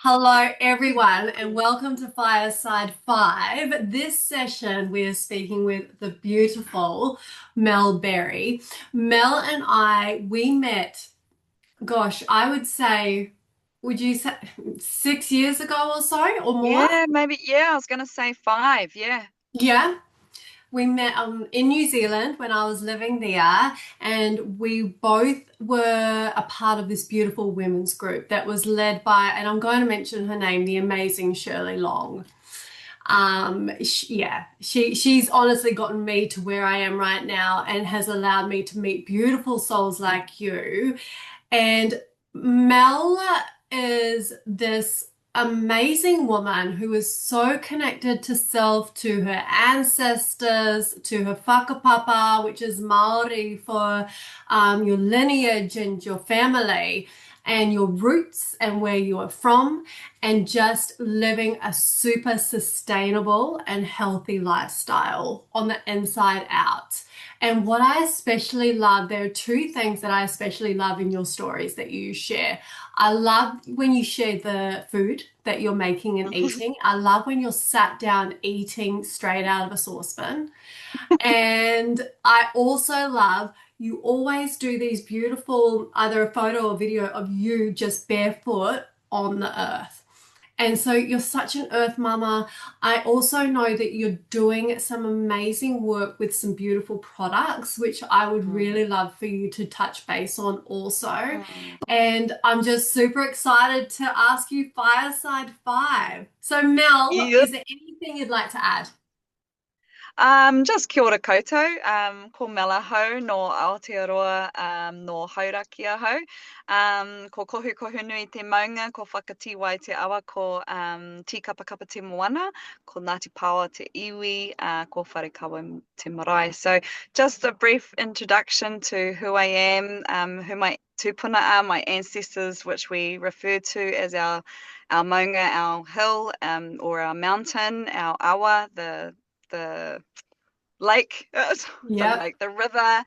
Hello, everyone, and welcome to Fireside 5. This session, we are speaking with the beautiful Mel Berry. Mel and we met, gosh, I would say, would you say 6 years ago or so or more? Yeah, maybe. Yeah, I was gonna say five. Yeah. Yeah. We met in New Zealand when I was living there, and we both were a part of this beautiful women's group that was led by, and I'm going to mention her name, the amazing Shirley Long. She's honestly gotten me to where I am right now and has allowed me to meet beautiful souls like you. And Mel is this amazing woman who is so connected to self, to her ancestors, to her whakapapa, which is Maori for your lineage and your family and your roots and where you are from, and just living a super sustainable and healthy lifestyle on the inside out. And what I especially love, there are two things that I especially love in your stories that you share. I love when you share the food that you're making and eating. I love when you're sat down eating straight out of a saucepan. And I also love you always do these beautiful, either a photo or video of you just barefoot on the earth. And so you're such an earth mama. I also know that you're doing some amazing work with some beautiful products, which I would Mm. really love for you to touch base on also. Mm. And I'm just super excited to ask you Fireside 5. So, Mel, Yep. is there anything you'd like to add? Just kia ora koutou, ko mela hau no Aotearoa, no haurakia hau. Ko kohu nui te maunga, ko whakatiwai te awa, ko tikapa kapa te moana, ko Ngāti Paoa te iwi, ko wharekawa te marae. So just a brief introduction to who I am, who my tupuna are, my ancestors, which we refer to as our maunga, our hill, or our mountain, our awa, the lake, Yep. the river,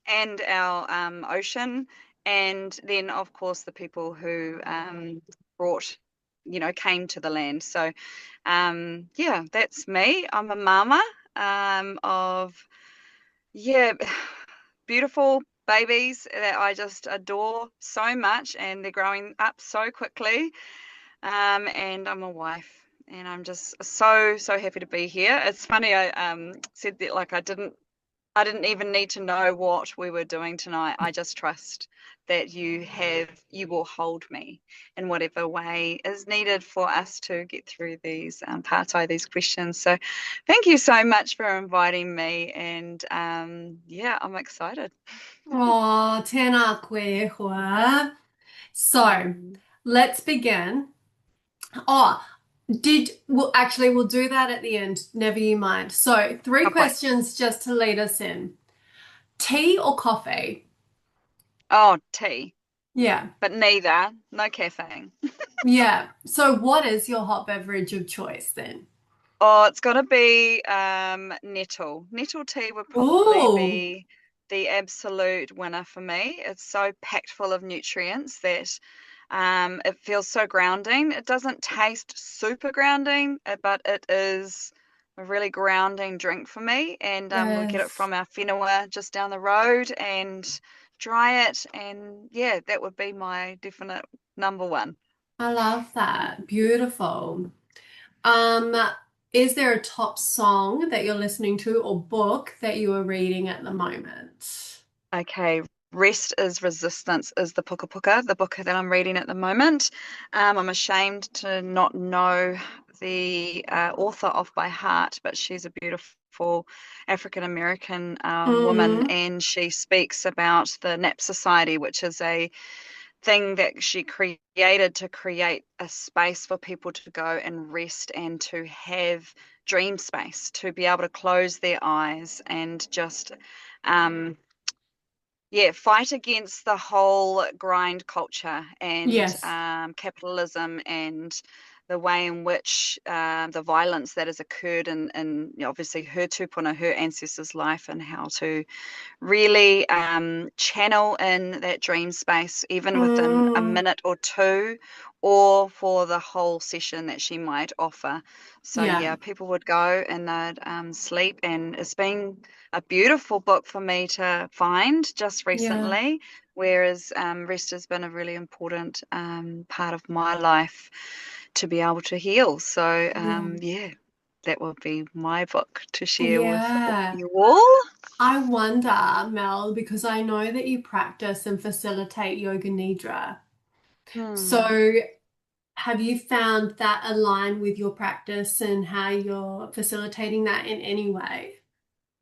and our ocean, and then of course the people who brought, came to the land. So, yeah, that's me. I'm a mama of yeah, beautiful babies that I just adore so much, and they're growing up so quickly. And I'm a wife, and I'm just so happy to be here. It's funny, I said that like I didn't even need to know what we were doing tonight. I just trust that you will hold me in whatever way is needed for us to get through these partai, these questions. So thank you so much for inviting me, and yeah, I'm excited. Oh, tēnā koe hoa. So, Mm. let's begin. Oh, we'll do that at the end. Never you mind. So, three Okay. questions just to lead us in. Tea or coffee? Oh, tea, Yeah. but neither. No caffeine. Yeah. So, what is your hot beverage of choice then? Oh, it's got to be nettle. Nettle tea would probably Ooh, be the absolute winner for me. It's so packed full of nutrients that it feels so grounding. It doesn't taste super grounding, but it is a really grounding drink for me. And we get it yes. from our whenua just down the road and dry it. And yeah, that would be my definite number one. I love that. Beautiful. Um, is there a top song that you're listening to or book that you are reading at the moment? Okay, Rest is Resistance is the puka puka, the book that I'm reading at the moment. I'm ashamed to not know the author off by heart, but she's a beautiful African American woman, Mm-hmm. and she speaks about the Nap Society, which is a thing that she created to create a space for people to go and rest and to have dream space, to be able to close their eyes and just um, yeah, fight against the whole grind culture and Yes. capitalism and the way in which the violence that has occurred in obviously her 2.0, her ancestors' life, and how to really channel in that dream space, even within a Mm, minute or two, or for the whole session that she might offer. So, yeah, yeah, people would go and they'd sleep, and it's been a beautiful book for me to find just yeah, recently. Whereas rest has been a really important part of my life to be able to heal. So, yeah, yeah, that would be my book to share with yeah. you all. I wonder, Mel, because I know that you practice and facilitate yoga nidra. Hmm. So, have you found that align with your practice and how you're facilitating that in any way?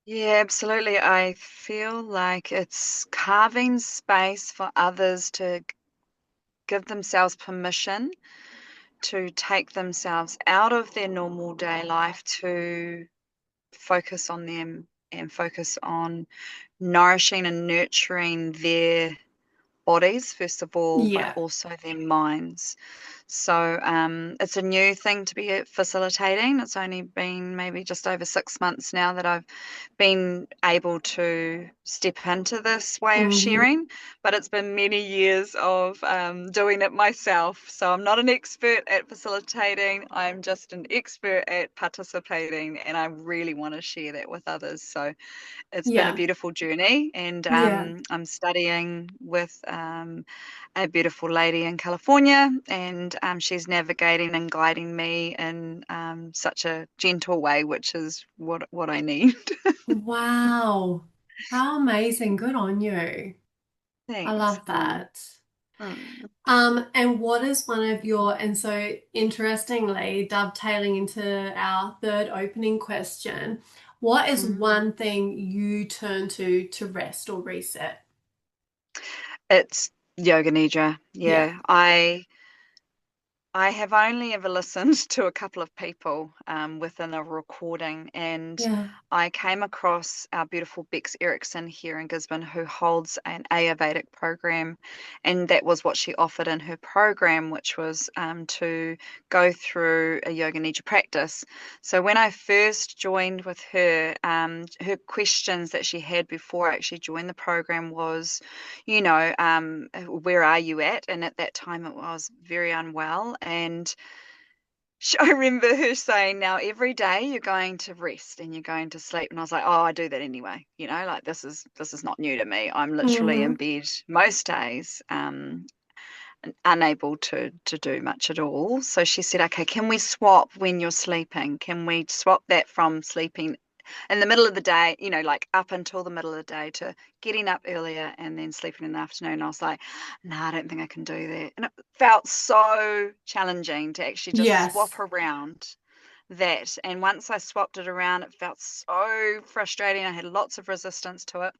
Yeah, absolutely. I feel like it's carving space for others to give themselves permission to take themselves out of their normal day life to focus on them and focus on nourishing and nurturing their bodies, first of all, but Yeah. also their minds. So it's a new thing to be facilitating. It's only been maybe just over 6 months now that I've been able to step into this way of Hmm. sharing, but it's been many years of doing it myself. So I'm not an expert at facilitating, I'm just an expert at participating, and I really want to share that with others. So it's been a Yeah. beautiful journey, and Yeah. I'm studying with a beautiful lady in California, and she's navigating and guiding me in such a gentle way, which is what I need. Wow. How amazing. Good on you. I Thanks. love that. Mm, And what is one of your, and so interestingly, dovetailing into our third opening question, what is mm. one thing you turn to rest or reset? It's yoga nidra. Yeah. Yeah, I have only ever listened to a couple of people within a recording, and Yeah. I came across our beautiful Bex Erickson here in Gisborne, who holds an Ayurvedic program, and that was what she offered in her program, which was to go through a yoga nidra practice. So when I first joined with her, her questions that she had before I actually joined the program was, where are you at? And at that time, I was very unwell. And I remember her saying, now every day you're going to rest and you're going to sleep. And I was like, oh, I do that anyway. Like this is not new to me. I'm literally in Hmm. bed most days, unable to do much at all. So she said, okay, can we swap when you're sleeping? Can we swap that from sleeping in the middle of the day, like up until the middle of the day, to getting up earlier and then sleeping in the afternoon? I was like, no, I don't think I can do that. And it felt so challenging to actually just Yes. swap around that. And once I swapped it around, it felt so frustrating. I had lots of resistance to it.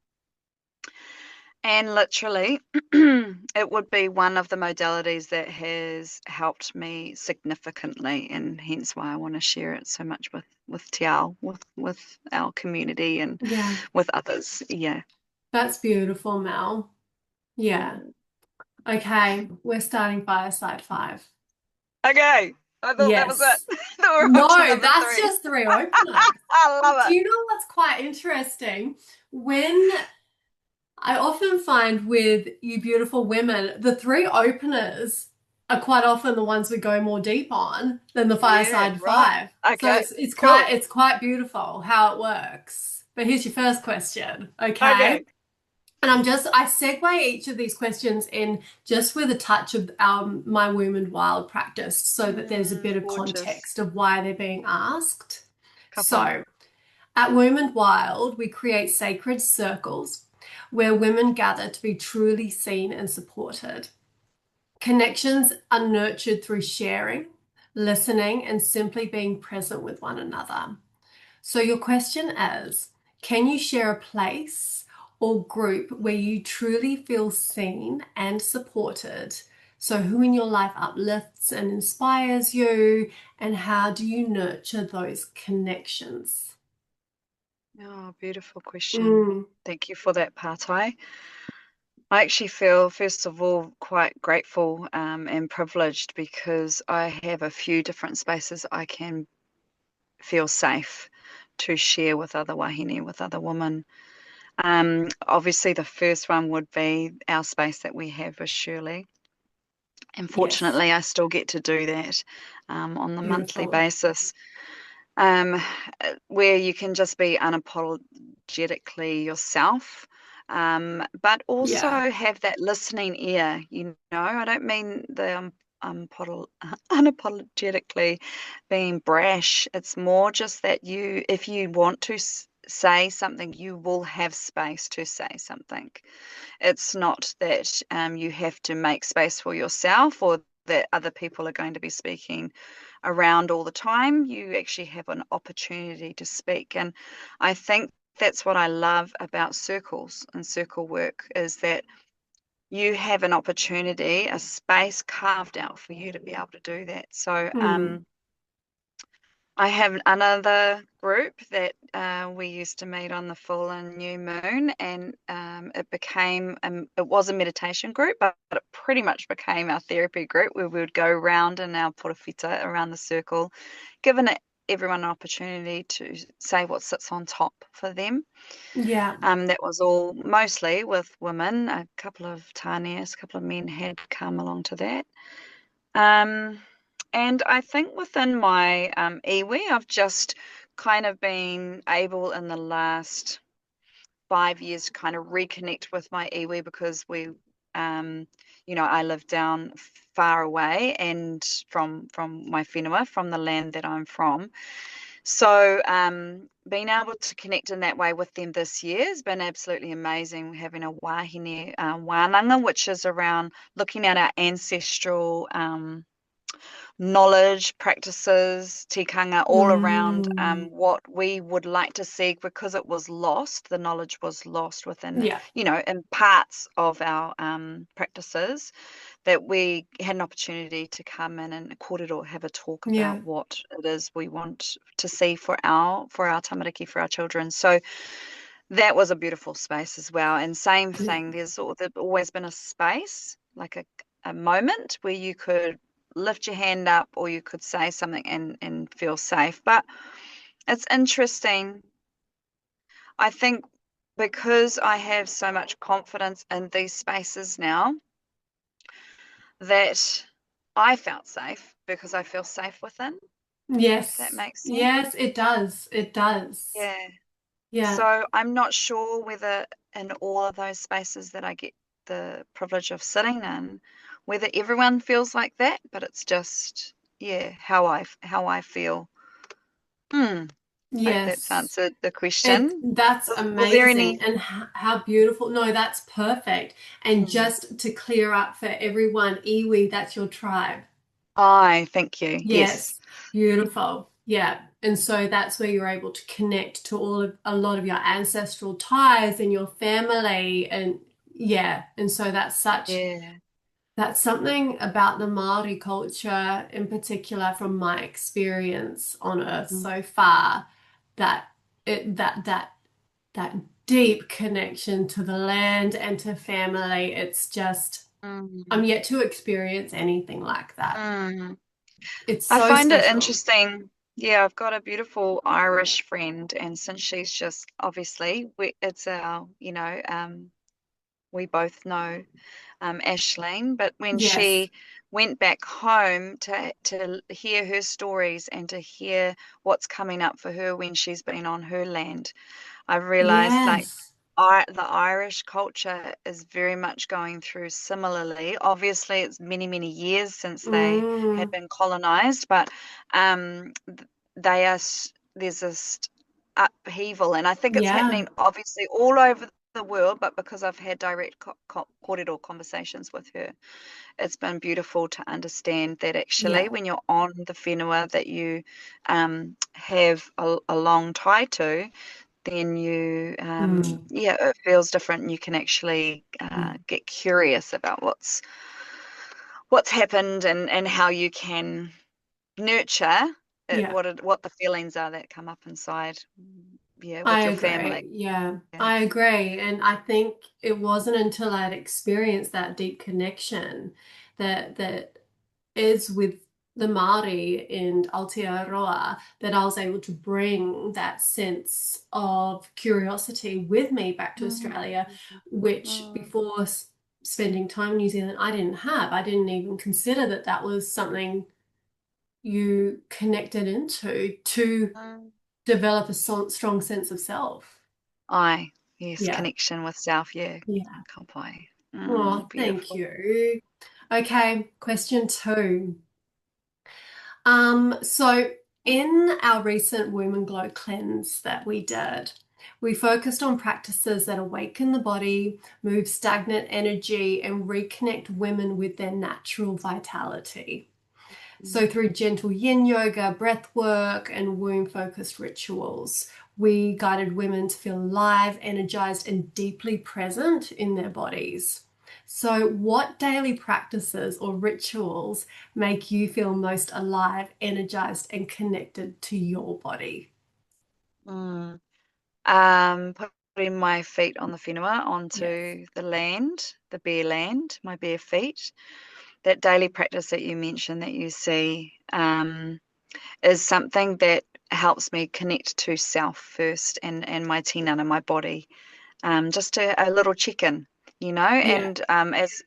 And literally, it would be one of the modalities that has helped me significantly, and hence why I want to share it so much with Tiao, with our community and Yeah. with others. Yeah. That's beautiful, Mel. Yeah. Mm. Okay. We're starting Fireside 5. Okay. I thought that was it. Yes. That we're on to No, number that's three. just three openers. I love Do it. you know what's quite interesting? When I often find with you beautiful women, the three openers are quite often the ones we go more deep on than the Yeah, Fireside right. Five. So Okay, it's quite cool. it's quite beautiful how it works. But here's your first question, okay? Okay. And I segue each of these questions in just with a touch of my Womb and Wild practice so that there's a bit of Gorgeous. context of why they're being asked. Come on. So, at Womb and Wild, we create sacred circles where women gather to be truly seen and supported. Connections are nurtured through sharing, listening, and simply being present with one another. So, your question is, can you share a place or group where you truly feel seen and supported? So, who in your life uplifts and inspires you, and how do you nurture those connections? Oh, beautiful question. Mm, Thank you for that, Partai. I actually feel, first of all, quite grateful and privileged because I have a few different spaces I can feel safe to share with other wahine, with other women. Obviously, the first one would be our space that we have with Shirley. And Yes, fortunately, I still get to do that on the monthly beautiful. basis, um, where you can just be unapologetically yourself, but also Yeah. have that listening ear. I don't mean the unapologetically being brash. It's more just that if you want to say something, you will have space to say something. It's not that you have to make space for yourself or that other people are going to be speaking around all the time. You actually have an opportunity to speak. And I think that's what I love about circles and circle work is that you have an opportunity, a space carved out for you to be able to do that. So, Mm. I have another group that we used to meet on the full and new moon, and it was a meditation group, but it pretty much became our therapy group where we would go around in our portafita around the circle, giving everyone an opportunity to say what sits on top for them. Yeah. That was all mostly with women, a couple of Tanias, a couple of men had come along to that. Um, and I think within my iwi, I've just kind of been able in the last 5 years to kind of reconnect with my iwi because um, I live down far away and from my whenua, from the land that I'm from. So being able to connect in that way with them this year has been absolutely amazing. We're having a wahine wānanga, which is around looking at our ancestral knowledge, practices, tikanga, all around Mm. what we would like to see because it was lost. The knowledge was lost within, Yeah. in parts of our practices that we had an opportunity to come in and or have a talk about Yeah. what it is we want to see for our tamariki, for our children. So that was a beautiful space as well. And same Yeah. thing, there's always been a space, like a moment where you could lift your hand up or you could say something and feel safe. But it's interesting. I think because I have so much confidence in these spaces now that I felt safe because I feel safe within, if that Yes. makes sense. Yes, it does. It does. Yeah. Yeah. So I'm not sure whether in all of those spaces that I get the privilege of sitting in, whether everyone feels like that, but it's just, yeah, how I feel. Hmm. Hope that's Yes. answered the question. That's Was there amazing. any? And how beautiful. No, that's perfect. And Hmm. just to clear up for everyone, iwi, that's your tribe. I thank you. Yes. Yes, beautiful. Yeah. And so that's where you're able to connect to a lot of your ancestral ties and your family and yeah. And so Yeah. that's something about the Maori culture in particular from my experience on Earth Mm. so far that it that deep connection to the land and to family. It's just I'm Mm. yet to experience anything like that. Mm. It's I so find it special. interesting. Yeah, I've got a beautiful Irish friend, and since she's just obviously it's our, we both know Ashleen, but when Yes. she went back home to hear her stories and to hear what's coming up for her when she's been on her land, I realized like Yes. the Irish culture is very much going through similarly. Obviously, it's many, many years since they had Mm. been colonized, but there's this upheaval, and I think it's Yeah. happening obviously all over the world. But because I've had direct cordial conversations with her, it's been beautiful to understand that actually, Yeah. when you're on the whenua that you have a long tie to, then Mm. yeah, it feels different and you can actually Mm. get curious about what's happened and how you can nurture Yeah. what the feelings are that come up inside yeah, I with your family. agree. Yeah, Yeah. I agree. And I think it wasn't until I'd experienced that deep connection that is with the Māori in Aotearoa that I was able to bring that sense of curiosity with me back to Mm, Australia, which mm, before spending time in New Zealand, I didn't have. I didn't even consider that that was something you connected into to mm. develop a strong sense of self. Yes, Yeah. connection with self. Yeah, Yeah. kapai. Oh, thank Beautiful. you. Okay, question two. So in our recent Womb and Glow cleanse that we did, we focused on practices that awaken the body, move stagnant energy, and reconnect women with their natural vitality. So, through gentle yin yoga, breath work, and womb focused rituals, we guided women to feel alive, energized, and deeply present in their bodies. So, what daily practices or rituals make you feel most alive, energized, and connected to your body? Mm. Putting my feet on the whenua, Yes. onto the land, the bare land, my bare feet. That daily practice that you mentioned that you see is something that helps me connect to self first and my tinana, my body. Just a little check-in, Yeah. and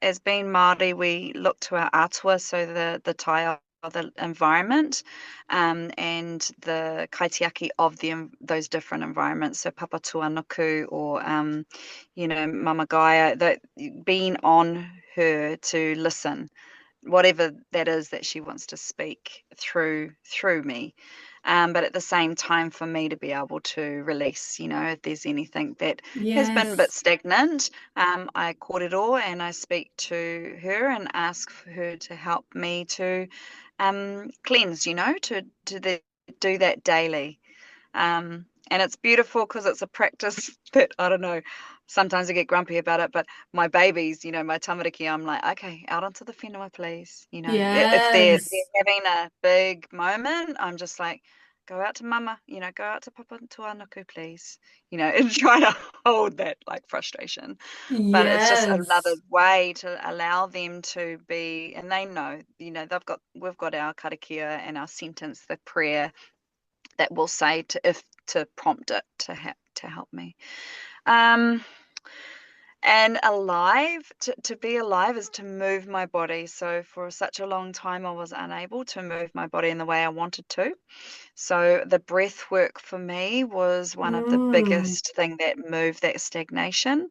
as being Māori, we look to our atua, so the tai of the environment, and the kaitiaki of those different environments. So Papa Tuanuku or Mama Gaia, that being on her to listen, whatever that is that she wants to speak through me. But at the same time, for me to be able to release, if there's anything that has been a bit Yes. stagnant, I kōrero and I speak to her and ask for her to help me to cleanse, do that daily. And it's beautiful because it's a practice that I don't know. Sometimes I get grumpy about it, but my babies, my tamariki, I'm like, okay, out onto the whenua, please. If they're Yes. having a big moment, I'm just like, go out to mama, go out to papa tuanuku, please. And try to hold that like frustration. But it's just another Yes. way to allow them to be, and they know, we've got our karakia and our sentence, the prayer that will say to prompt it to help me. Um, and alive, to be alive is to move my body. So for such a long time, I was unable to move my body in the way I wanted to. So the breath work for me was one of the Mm. biggest thing that moved that stagnation.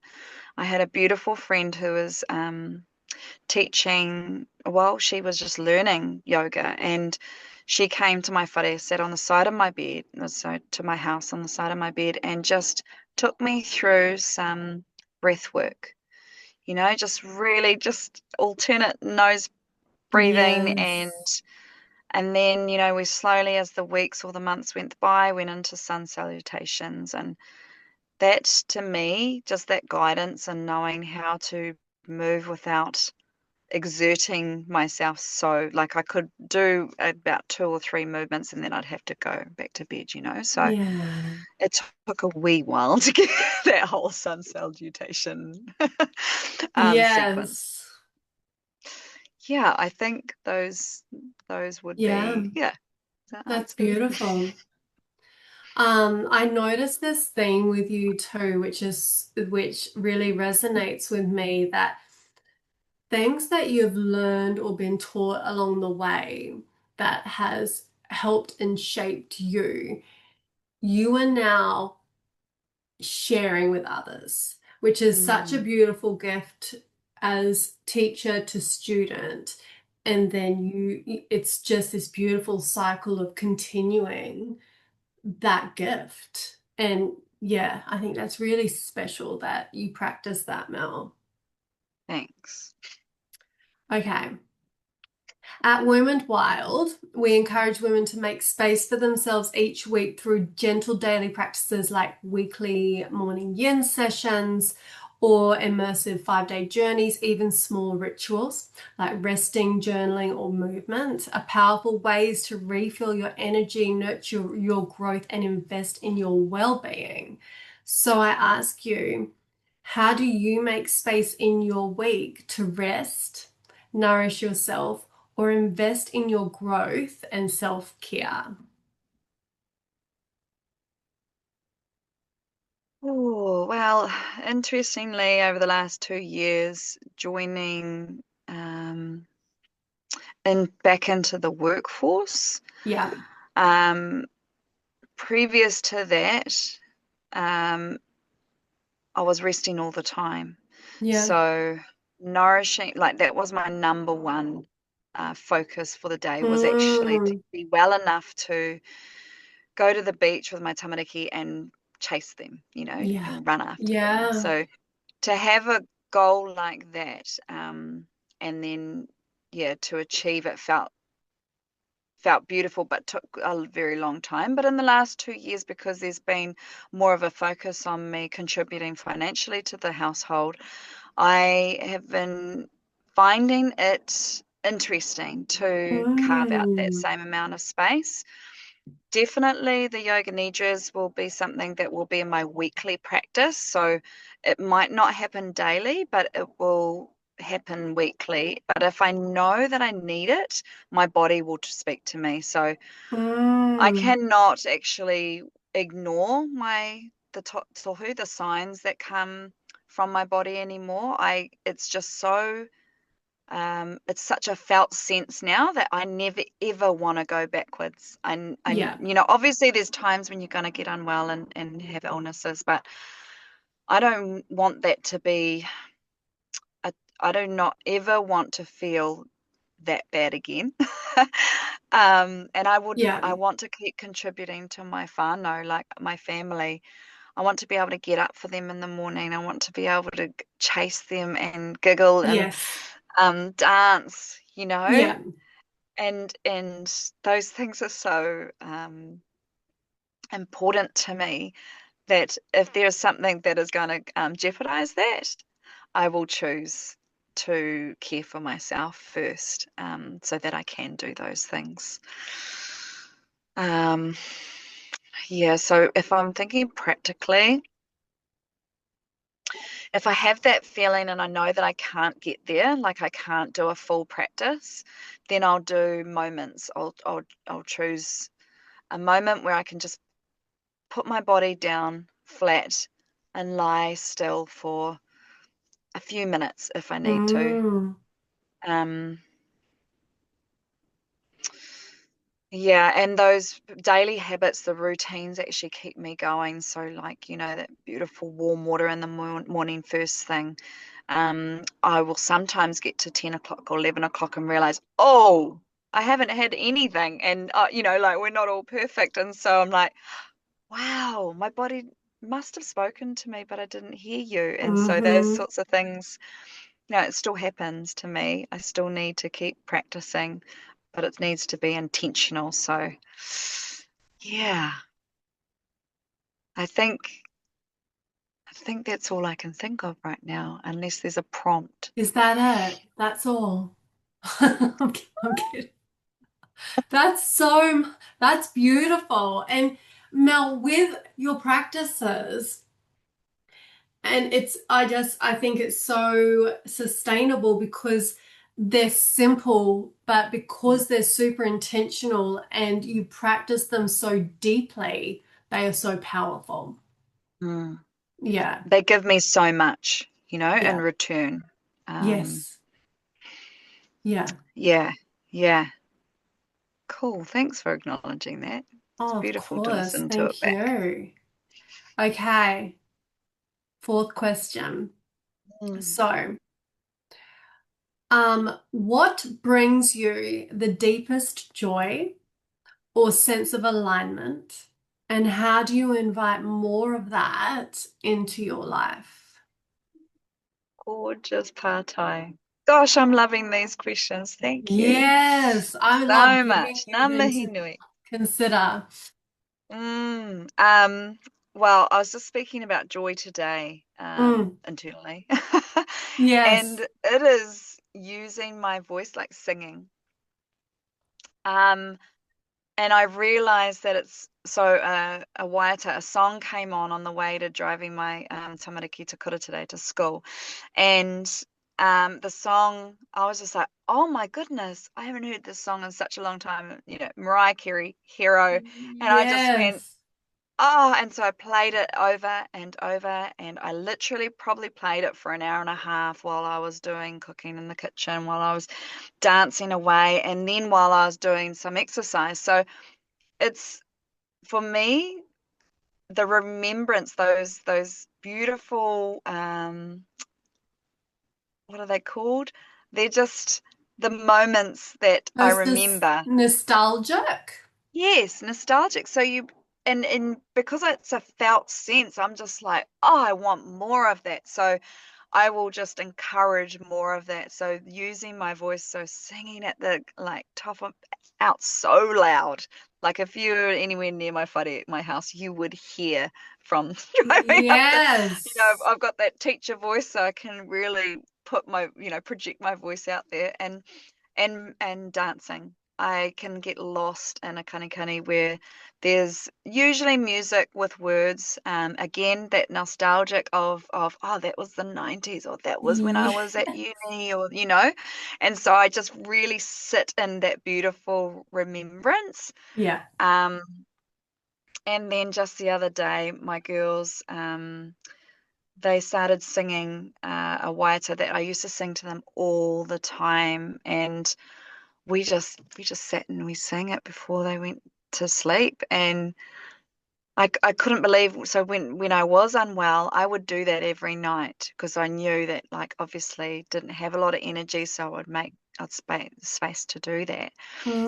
I had a beautiful friend who was teaching, well, she was just learning yoga, and she came to my whare, sat on the side of my bed, so to my house on the side of my bed, and just took me through some breath work, just really just alternate nose breathing, and Yes. and then, we slowly, as the weeks or the months went by, went into sun salutations. And that, to me, just that guidance and knowing how to move without exerting myself, so like I could do about two or three movements and then I'd have to go back to bed. So Yeah. it took a wee while to get that whole sun salutation sequence. Yes. Yeah, I think those would Yeah. be, yeah, the That's answers. beautiful. I noticed this theme with you too, which really resonates with me, that things that you've learned or been taught along the way that has helped and shaped you, you are now sharing with others, which is such a Mm, beautiful gift as teacher to student. And then it's just this beautiful cycle of continuing that gift. And yeah, I think that's really special that you practice that, Mel. thanks. Okay. At Womb and Wild, we encourage women to make space for themselves each week through gentle daily practices like weekly morning yin sessions or immersive 5-day journeys, even small rituals like resting, journaling, or movement are powerful ways to refill your energy, nurture your growth, and invest in your well-being. So I ask you, how do you make space in your week to rest, nourish yourself, or invest in your growth and self-care? Oh, well, interestingly, over the last 2 years, joining back into the workforce. Yeah, Um, Previous to that, um, I was resting all the time. yeah. So nourishing, like that was my number one focus for the day, was actually to Mm, be well enough to go to the beach with my tamariki and chase them, yeah, and run after them. yeah, So to have a goal like that, and then yeah, to achieve it felt beautiful, but took a very long time. But in the last 2 years, because there's been more of a focus on me contributing financially to the household, I have been finding it interesting to carve out that mm, same amount of space. Definitely, the yoga nidras will be something that will be in my weekly practice. So it might not happen daily, but it will happen weekly. But if I know that I need it, my body will speak to me. So I mm, cannot actually ignore the the signs that come from my body anymore. It's just so it's such a felt sense now that I never ever want to go backwards. yeah, Obviously there's times when you're going to get unwell and have illnesses, but I don't want that to be I do not ever want to feel that bad again. And yeah, I want to keep contributing to my whānau, like my family. I want to be able to get up for them in the morning. I want to be able to chase them and giggle and yes, dance, yeah, and those things are so important to me that if there's something that is going to jeopardize that, I will choose to care for myself first, so that I can do those things. Um, yeah, so if I'm thinking practically, if I have that feeling and I know that I can't get there, like I can't do a full practice, then I'll do moments. I'll choose a moment where I can just put my body down flat and lie still for a few minutes if I need to. mm, Um, yeah, and those daily habits, the routines actually keep me going. So, like, that beautiful warm water in the morning first thing. I will sometimes get to 10 o'clock or 11 o'clock and realize, oh, I haven't had anything. And, like we're not all perfect. And so I'm like, wow, my body must have spoken to me, but I didn't hear you. And so those mm-hmm. sorts of things, it still happens to me. I still need to keep practicing, but it needs to be intentional. So, yeah, I think I think that's all I can think of right now, unless there's a prompt. Is that it? That's all. I'm kidding. That's beautiful. And Mel, with your practices, and I think it's so sustainable because they're simple, but because they're super intentional and you practice them so deeply, they are so powerful. Mm. Yeah, They give me so much, in yeah, return. Um, yes, yeah. yeah, yeah. Cool. Thanks for acknowledging that. It's Oh, of beautiful to course. listen to it Thank back. you. Okay, fourth question. Mm. So, what brings you the deepest joy or sense of alignment? And how do you invite more of that into your life? Gorgeous partai. Gosh, I'm loving these questions. Thank you Yes, I love so giving much. you Ngā them mihi to nui. consider. Mm. Well, I was just speaking about joy today, Mm, internally. And yes. it is using my voice like singing. Um, and I realized that it's so a waiata, a song came on the way to driving my tamariki te kura today to school. And the song, I was just like, oh my goodness, I haven't heard this song in such a long time. You know, Mariah Carey, Hero. And I just went, Yes. oh, and so I played it over and over, and I literally probably played it for an hour and a half while I was doing cooking in the kitchen, while I was dancing away, and then while I was doing some exercise. So it's for me, the remembrance, those beautiful, what are they called? They're just the moments that I Was this remember. nostalgic? Yes, nostalgic. So you and because it's a felt sense, I'm just like, oh, I want more of that. So I will just encourage more of that. So using my voice, so singing at the like top of out so loud. Like if you're anywhere near my house, you would hear from driving up the, Yes. I've got that teacher voice, so I can really put my, project my voice out there and dancing. I can get lost in a kanikani where there's usually music with words. Again, that nostalgic of oh, that was the 90s, or that was when I Yeah. was at uni, or and so I just really sit in that beautiful remembrance. Yeah. Um, and then just the other day, my girls, they started singing a waiata that I used to sing to them all the time, and we just sat and we sang it before they went to sleep. And I couldn't believe, so when I was unwell, I would do that every night because I knew that, like, obviously didn't have a lot of energy, so I'd space to do that.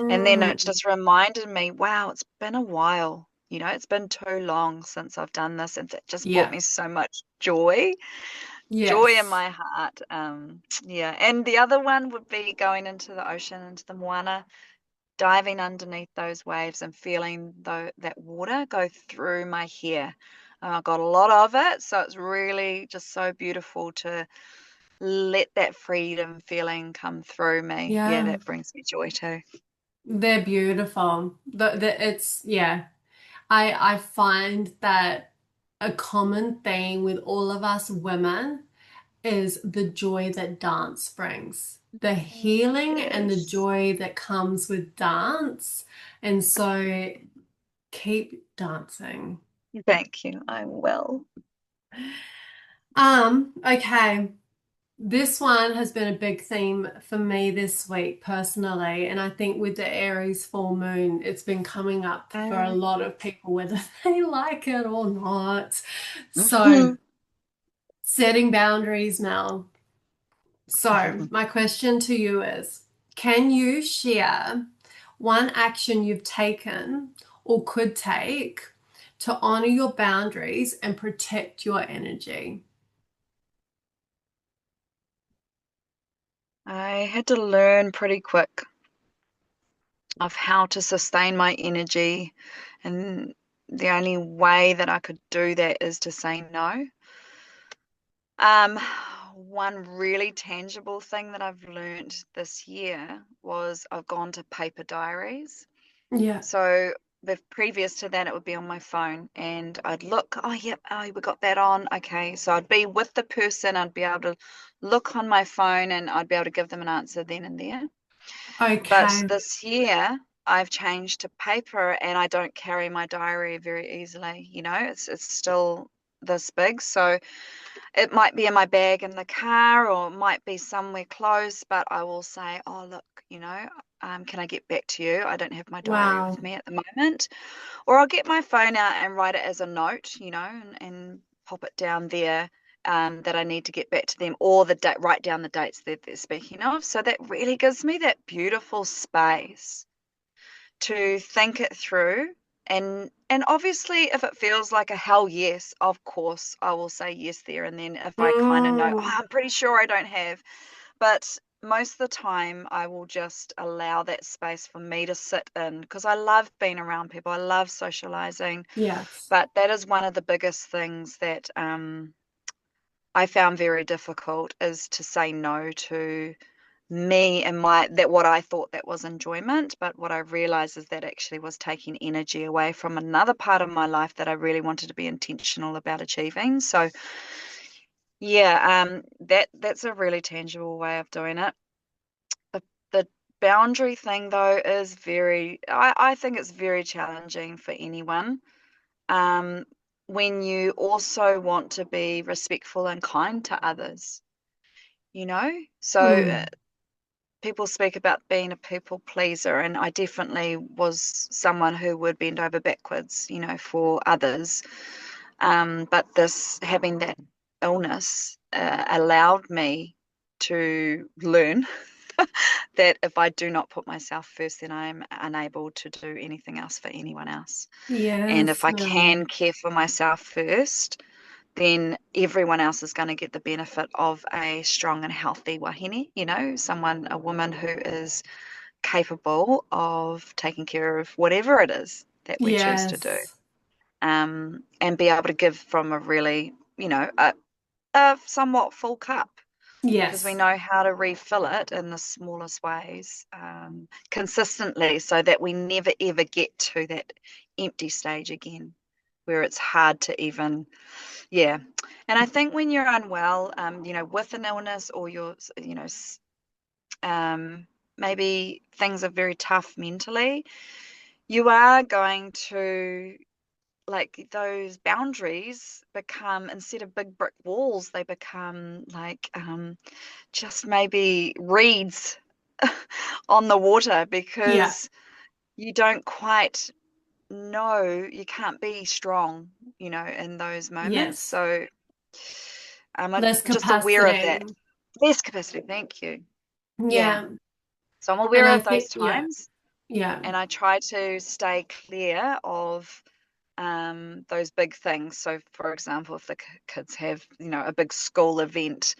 And then it Mm, just reminded me, wow, it's been a while. It's been too long since I've done this, and it just brought yeah. me so much joy in Yes. my heart. Yeah. And the other one would be going into the ocean, into the moana, diving underneath those waves and feeling that water go through my hair. I got a lot of it, so it's really just so beautiful to let that freedom feeling come through me. Yeah, Yeah. that brings me joy too. They're beautiful. It's yeah. I find that a common theme with all of us women is the joy that dance brings, the healing and the Yes. joy that comes with dance. And so keep dancing. Thank you. I will. Okay. This one has been a big theme for me this week personally, and I think with the Aries full moon, it's been coming up for a lot of people, whether they like it or not. So, Mhm. setting boundaries, Mel. So, my question to you is, can you share one action you've taken or could take to honor your boundaries and protect your energy? I had to learn pretty quick of how to sustain my energy, and the only way that I could do that is to say no. Um, One really tangible thing that I've learned this year was I've gone to paper diaries. Yeah. So the previous to that, it would be on my phone, and I'd look, oh, yep, oh, we got that on. Okay. So I'd be with the person, I'd be able to look on my phone, and I'd be able to give them an answer then and there. But Okay. this year, I've changed to paper, and I don't carry my diary very easily. It's still this big. So it might be in my bag in the car, or it might be somewhere close, but I will say, oh, look, can I get back to you? I don't have my diary with Wow. me at the moment. Or I'll get my phone out and write it as a note, and pop it down there, that I need to get back to them, or the date, write down the dates that they're speaking of. So that really gives me that beautiful space to think it through. And obviously, if it feels like a hell yes, of course I will say yes there and then, if I kind of know, oh, Mm, I'm pretty sure I don't have. But most of the time I will just allow that space for me to sit in because I love being around people. I love socializing, Yes. but that is one of the biggest things that I found very difficult is to say no to me and my that what I thought that was enjoyment, but what I realized is that actually was taking energy away from another part of my life that I really wanted to be intentional about achieving. So yeah, that's a really tangible way of doing it. The boundary thing though is I think it's very challenging for anyone. Um, when you also want to be respectful and kind to others, you know? So Mm. people speak about being a people pleaser, and I definitely was someone who would bend over backwards, for others. But this having that illness allowed me to learn that if I do not put myself first, then I am unable to do anything else for anyone else. And if Yes, I Mel. can care for myself first, then everyone else is going to get the benefit of a strong and healthy wahine, a woman who is capable of taking care of whatever it is that we choose to do. Yes. And be able to give from a really, a somewhat full cup because we Yes. know how to refill it in the smallest ways consistently so that we never ever get to that empty stage again where it's hard to even, yeah. And I think when you're unwell, with an illness or um, maybe things are very tough mentally, you are going to like those boundaries become instead of big brick walls, they become like just maybe reeds on the water Yeah. because you don't quite know, you can't be strong, in those moments. Yes. So I'm Less just aware of capacity. that. Less capacity, thank you. Yeah. Yeah. So I'm And aware I of those think, yeah. times Yeah. and I try to stay clear of those big things. So, for example, if the kids have, a big school event,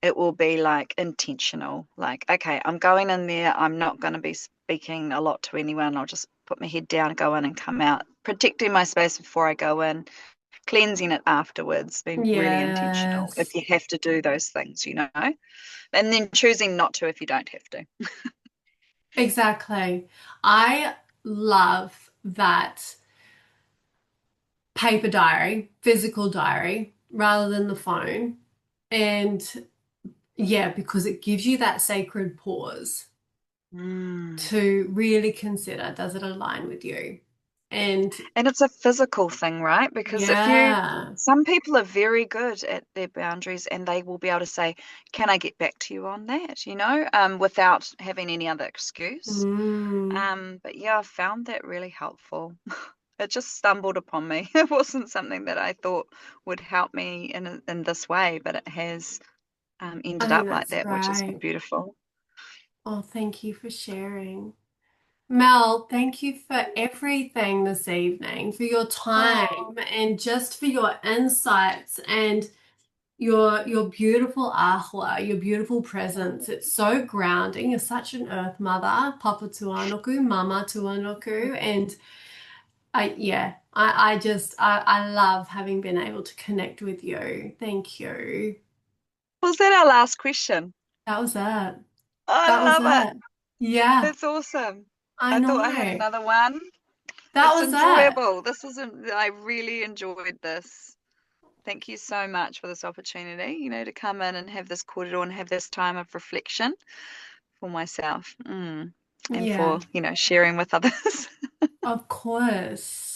it will be like intentional. Like, okay, I'm going in there. I'm not going to be speaking a lot to anyone. I'll just put my head down, go in and come out, protecting my space before I go in, cleansing it afterwards, being really intentional if Yes. you have to do those things, and then choosing not to if you don't have to. Exactly. I love that paper diary, physical diary, rather than the phone. And yeah, because it gives you that sacred pause Mm. to really consider, does it align with you? And And it's a physical thing, right? Because yeah. some people are very good at their boundaries and they will be able to say, can I get back to you on that, without having any other excuse. Mm, But yeah, I found that really helpful. It just stumbled upon me. It wasn't something that I thought would help me in this way, but it has I ended think up like that's that, which has been great. beautiful. Oh, thank you for sharing. Mel, thank you for everything this evening, for your Oh, time and just for your insights and your beautiful ahua, your beautiful presence. It's so grounding. You're such an earth mother, Papa Tuanuku, Mama Tuanuku, and I love having been able to connect with you. Thank you. was that our last question? That was it. I That was love it. it. Yeah, That's awesome. I I thought I know. had another one. That It's was it. enjoyable. I really enjoyed this. Thank you so much for this opportunity, to come in and have this corridor and have this time of reflection for myself. And Yeah, for, sharing with others. of course.